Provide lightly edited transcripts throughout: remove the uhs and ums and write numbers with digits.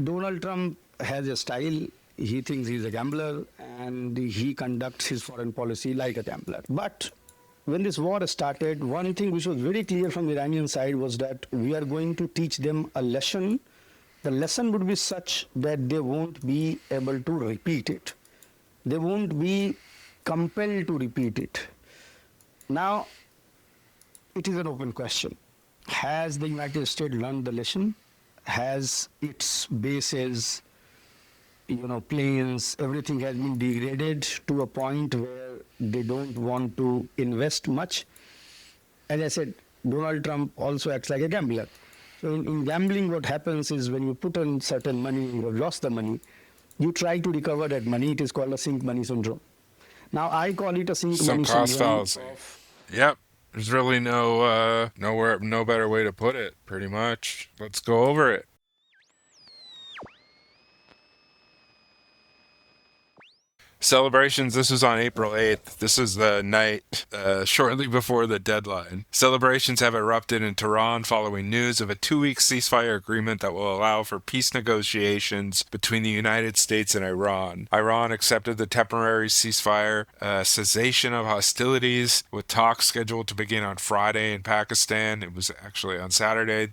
Donald Trump has a style. He thinks he's a gambler and he conducts his foreign policy like a gambler. But when this war started, one thing which was very clear from the Iranian side was that we are going to teach them a lesson. The lesson would be such that they won't be able to repeat it. They won't be compelled to repeat it. Now, it is an open question. Has the United States learned the lesson? Has its bases, planes, everything has been degraded to a point where they don't want to invest much? As I said, Donald Trump also acts like a gambler. So in gambling, what happens is when you put in certain money, you have lost the money, you try to recover that money. It is called a sink money syndrome. Now, I call it a sink Some money cost syndrome fallacy. of. Yep. There's really no better way to put it, pretty much. Let's go over it. Celebrations, this was on April 8th. This is the night shortly before the deadline. Celebrations have erupted in Tehran following news of a 2-week ceasefire agreement that will allow for peace negotiations between the United States and Iran. Iran accepted the temporary ceasefire cessation of hostilities, with talks scheduled to begin on Friday in Pakistan. It was actually on Saturday,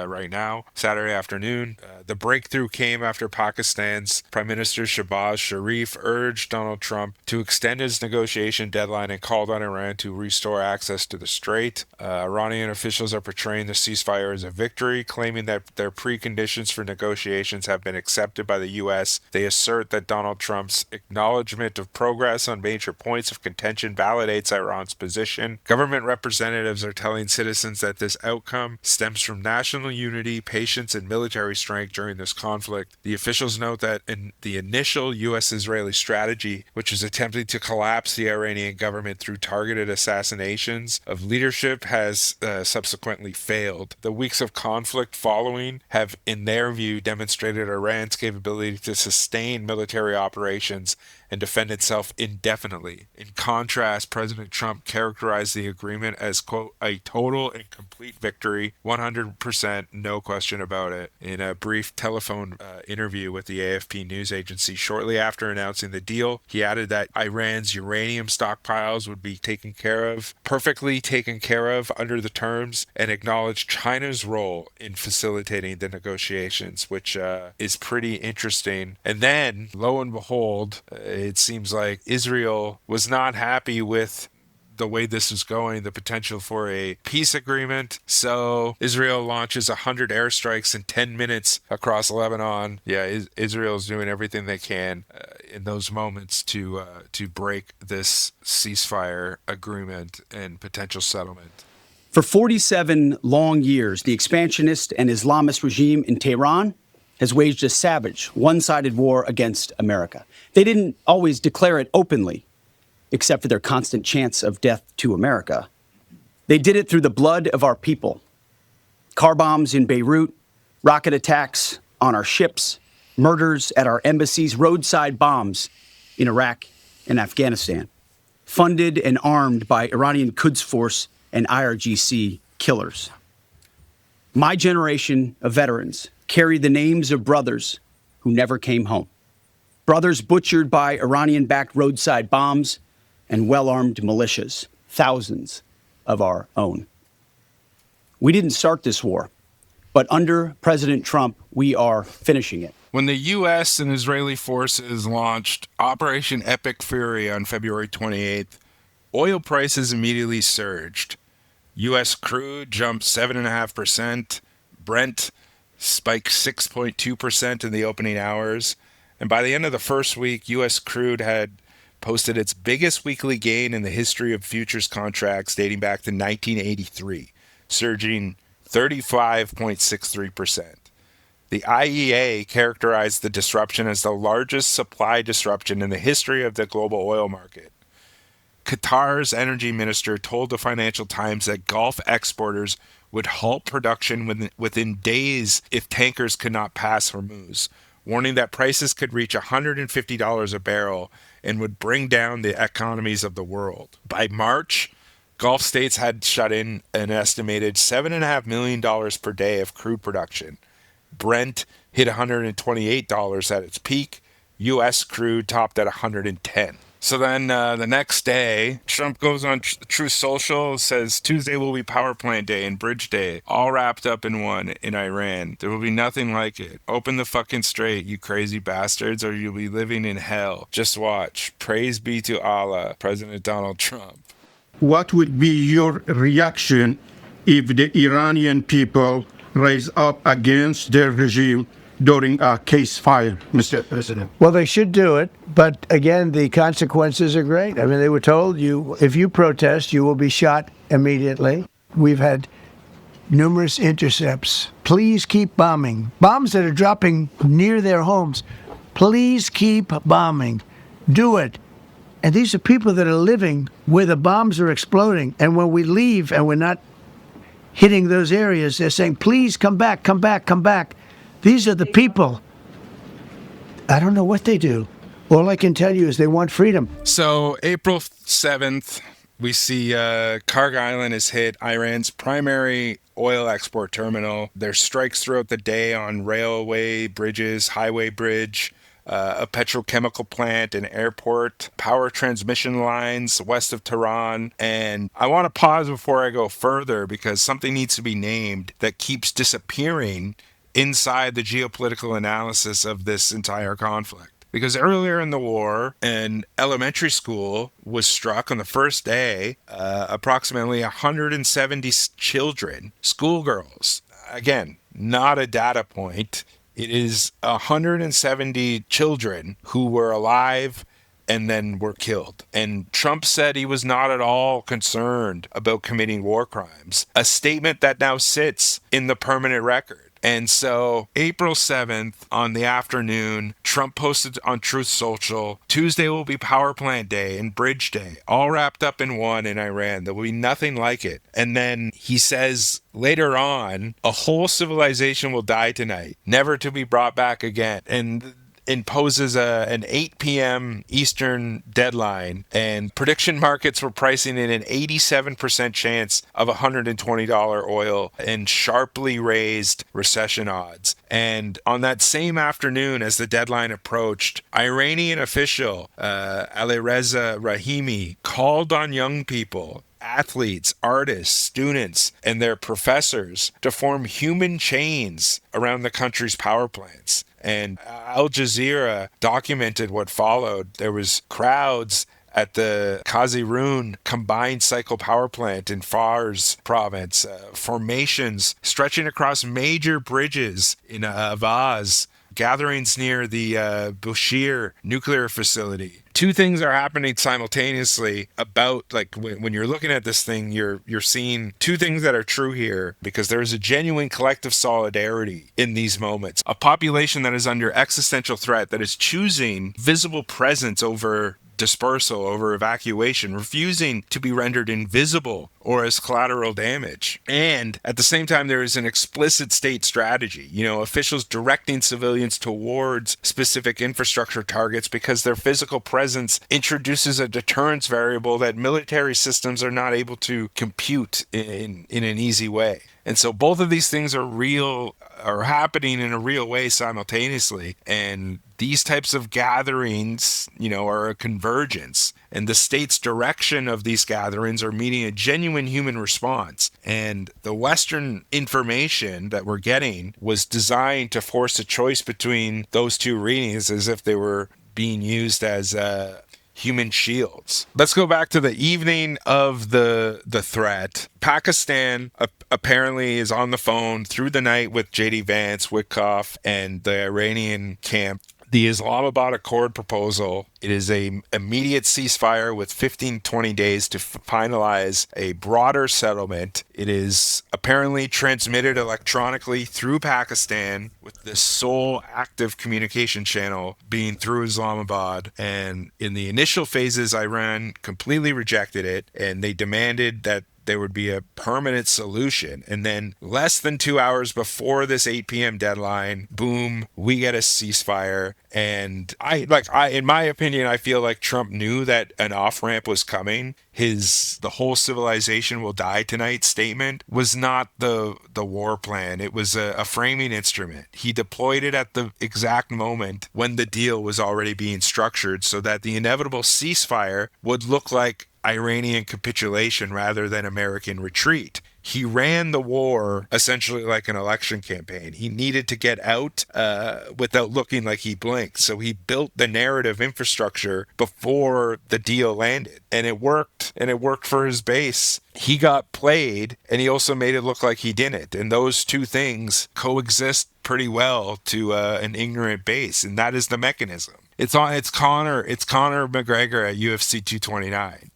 right now, Saturday afternoon. The breakthrough came after Pakistan's Prime Minister Shehbaz Sharif urged Donald Trump to extend his negotiation deadline and called on Iran to restore access to the strait. Iranian officials are portraying the ceasefire as a victory, claiming that their preconditions for negotiations have been accepted by the U.S. They assert that Donald Trump's acknowledgement of progress on major points of contention validates Iran's position. Government representatives are telling citizens that this outcome stems from national unity, patience, and military strength during this conflict. The officials note that in the initial U.S.-Israeli strategy, which is attempting to collapse the Iranian government through targeted assassinations of leadership, has subsequently failed. The weeks of conflict following have, in their view, demonstrated Iran's capability to sustain military operations and defend itself indefinitely. In contrast, President Trump characterized the agreement as, quote, a total and complete victory, 100%, no question about it. In a brief telephone interview with the AFP news agency shortly after announcing the deal, he added that Iran's uranium stockpiles would be perfectly taken care of under the terms, and acknowledged China's role in facilitating the negotiations, which is pretty interesting. And then, lo and behold, it seems like Israel was not happy with the way this is going, the potential for a peace agreement. So Israel launches 100 airstrikes in 10 minutes across Lebanon. Yeah, Israel is doing everything they can in those moments to break this ceasefire agreement and potential settlement. For 47 long years, the expansionist and Islamist regime in Tehran has waged a savage, one-sided war against America. They didn't always declare it openly, except for their constant chants of death to America. They did it through the blood of our people. Car bombs in Beirut, rocket attacks on our ships, murders at our embassies, roadside bombs in Iraq and Afghanistan, funded and armed by Iranian Quds Force and IRGC killers. My generation of veterans carry the names of brothers who never came home. Brothers butchered by Iranian-backed roadside bombs and well-armed militias, thousands of our own. We didn't start this war, but under President Trump, we are finishing it. When the U.S. and Israeli forces launched Operation Epic Fury on February 28th, oil prices immediately surged. U.S. crude jumped 7.5%, Brent spiked 6.2% in the opening hours, and by the end of the first week, U.S. crude had posted its biggest weekly gain in the history of futures contracts dating back to 1983, surging 35.63%. The IEA characterized the disruption as the largest supply disruption in the history of the global oil market. Qatar's energy minister told the Financial Times that Gulf exporters would halt production within days if tankers could not pass Hormuz, warning that prices could reach $150 a barrel and would bring down the economies of the world. By March, Gulf states had shut in an estimated $7.5 million per day of crude production. Brent hit $128 at its peak. U.S. crude topped at 110. So then the next day, Trump goes on Truth Social, says Tuesday will be power plant day and bridge day, all wrapped up in one in Iran. There will be nothing like it. Open the fucking strait, you crazy bastards, or you'll be living in hell. Just watch. Praise be to Allah, President Donald Trump. What would be your reaction if the Iranian people rise up against their regime during a ceasefire, Mr. President? Well, they should do it, but again, the consequences are great. I mean, they were told if you protest, you will be shot immediately. We've had numerous intercepts. Please keep bombing. Bombs that are dropping near their homes. Please keep bombing. Do it. And these are people that are living where the bombs are exploding. And when we leave and we're not hitting those areas, they're saying, please come back, come back, come back. These are the people. I don't know what they do. All I can tell you is they want freedom. So April 7th, we see Karg Island has hit Iran's primary oil export terminal. There's strikes throughout the day on railway bridges, highway bridge, a petrochemical plant, an airport, power transmission lines west of Tehran. And I want to pause before I go further because something needs to be named that keeps disappearing inside the geopolitical analysis of this entire conflict. Because earlier in the war, an elementary school was struck on the first day. Approximately 170 children, schoolgirls, again, not a data point. It is 170 children who were alive and then were killed. And Trump said he was not at all concerned about committing war crimes, a statement that now sits in the permanent record. And so April 7th on the afternoon, Trump posted on Truth Social, Tuesday will be power plant day and bridge day, all wrapped up in one in Iran. There will be nothing like it. And then he says later on, a whole civilization will die tonight, never to be brought back again. And imposes an 8 p.m. Eastern deadline, and prediction markets were pricing in an 87% chance of $120 oil and sharply raised recession odds. And on that same afternoon, as the deadline approached, Iranian official Alireza Rahimi called on young people, athletes, artists, students, and their professors to form human chains around the country's power plants. And Al Jazeera documented what followed. There was crowds at the Kazirun combined cycle power plant in Fars province, formations stretching across major bridges in Avaz, gatherings near the Bushehr nuclear facility. Two things are happening simultaneously about, like, when you're looking at this thing, you're seeing two things that are true here, because there is a genuine collective solidarity in these moments. A population that is under existential threat, that is choosing visible presence over dispersal, over evacuation, refusing to be rendered invisible or as collateral damage. And at the same time, there is an explicit state strategy, officials directing civilians towards specific infrastructure targets because their physical presence introduces a deterrence variable that military systems are not able to compute in an easy way. And so both of these things are happening in a real way simultaneously. And these types of gatherings, are a convergence. And the state's direction of these gatherings are meeting a genuine human response. And the Western information that we're getting was designed to force a choice between those two readings as if they were being used as human shields. Let's go back to the evening of the threat. Pakistan apparently is on the phone through the night with J.D. Vance, Witkoff, and the Iranian camp. The Islamabad Accord proposal, it is a immediate ceasefire with 15-20 days to finalize a broader settlement. It is apparently transmitted electronically through Pakistan, with the sole active communication channel being through Islamabad. And in the initial phases, Iran completely rejected it, and they demanded that there would be a permanent solution. And then less than 2 hours before this 8 p.m. deadline, boom, we get a ceasefire. And in my opinion, I feel like Trump knew that an off-ramp was coming. The whole civilization will die tonight statement was not the war plan. It was a framing instrument. He deployed it at the exact moment when the deal was already being structured so that the inevitable ceasefire would look like Iranian capitulation rather than American retreat. He ran the war essentially like an election campaign. He needed to get out without looking like he blinked. So he built the narrative infrastructure before the deal landed. And it worked. And it worked for his base. He got played, and he also made it look like he didn't. And those two things coexist pretty well to an ignorant base. And that is the mechanism. It's Conor McGregor at UFC 229.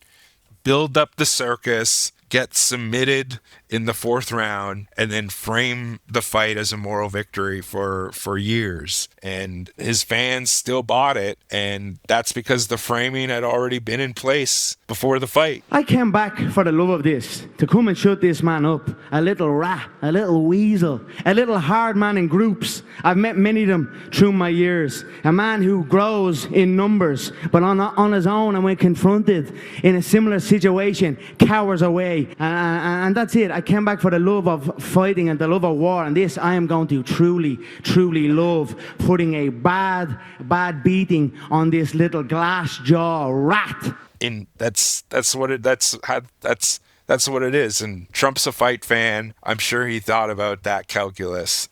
Build up the circus, get submitted in the fourth round, and then frame the fight as a moral victory for years. And his fans still bought it, and that's because the framing had already been in place before the fight. I came back for the love of this, to come and shut this man up. A little rat, a little weasel, a little hard man in groups. I've met many of them through my years. A man who grows in numbers, but on his own, and when confronted in a similar situation, cowers away. And that's it. I came back for the love of fighting and the love of war, and this I am going to truly, truly love, putting a bad beating on this little glass jaw rat. That's what it is. And Trump's a fight fan. I'm sure he thought about that calculus.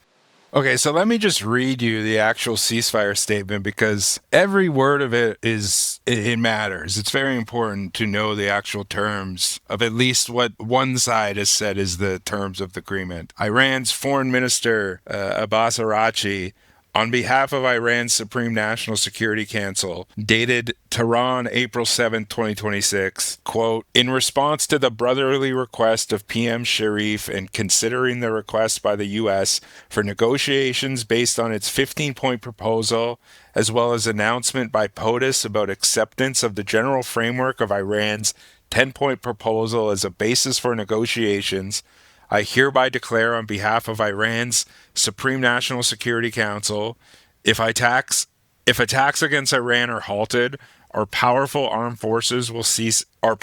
Okay, so let me just read you the actual ceasefire statement, because every word of it matters. It's very important to know the actual terms of at least what one side has said is the terms of the agreement. Iran's foreign minister, Abbas Araghchi, on behalf of Iran's Supreme National Security Council, dated Tehran, April 7, 2026, quote, in response to the brotherly request of PM Sharif and considering the request by the U.S. for negotiations based on its 15-point proposal, as well as announcement by POTUS about acceptance of the general framework of Iran's 10-point proposal as a basis for negotiations, I hereby declare on behalf of Iran's Supreme National Security Council, if attacks against Iran are halted, our powerful armed forces will cease their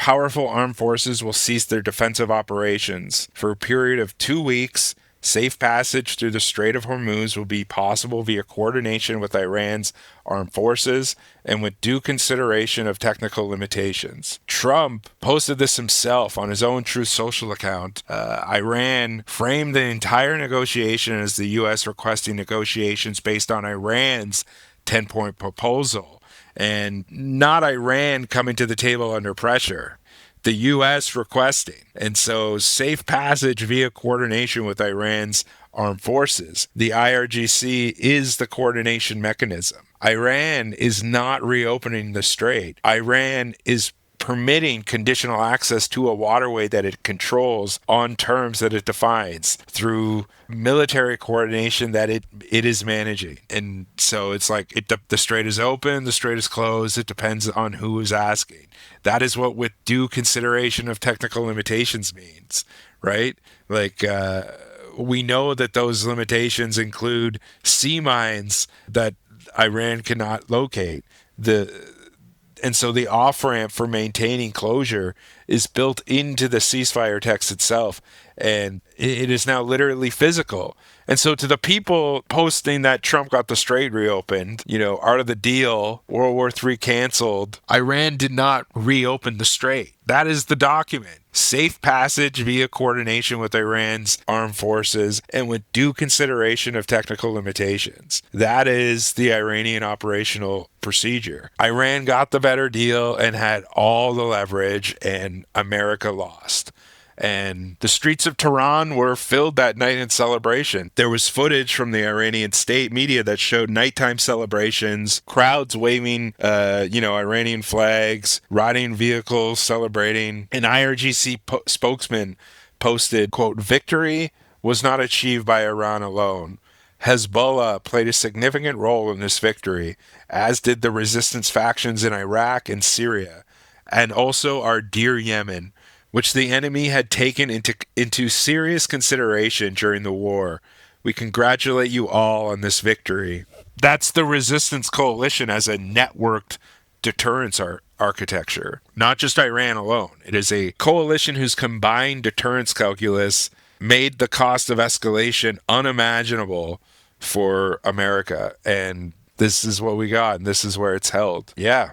defensive operations. For a period of 2 weeks, safe passage through the Strait of Hormuz will be possible via coordination with Iran's armed forces and with due consideration of technical limitations. Trump posted this himself on his own Truth Social account. Iran framed the entire negotiation as the U.S. requesting negotiations based on Iran's 10-point proposal, and not Iran coming to the table under pressure. The U.S. requesting. And so safe passage via coordination with Iran's armed forces. The IRGC is the coordination mechanism. Iran is not reopening the strait. Iran is permitting conditional access to a waterway that it controls on terms that it defines through military coordination that it is managing. And so it's like the strait is open, the strait is closed. It depends on who is asking. That is what with due consideration of technical limitations means, right? Like, we know that those limitations include sea mines that Iran cannot locate. And so the off-ramp for maintaining closure is built into the ceasefire text itself, and it is now literally physical. And so to the people posting that Trump got the strait reopened, art of the deal, World War III canceled, Iran did not reopen the strait. That is the document. Safe passage via coordination with Iran's armed forces and with due consideration of technical limitations. That is the Iranian operational procedure. Iran got the better deal and had all the leverage, and America lost. And the streets of Tehran were filled that night in celebration. There was footage from the Iranian state media that showed nighttime celebrations, crowds waving, Iranian flags, riding vehicles celebrating. An IRGC spokesman posted, quote, victory was not achieved by Iran alone. Hezbollah played a significant role in this victory, as did the resistance factions in Iraq and Syria, and also our dear Yemen. which the enemy had taken into serious consideration during the war. We congratulate you all on this victory. That's the resistance coalition as a networked deterrence architecture, not just Iran alone. It is a coalition whose combined deterrence calculus made the cost of escalation unimaginable for America. And this is what we got, and this is where it's held. Yeah.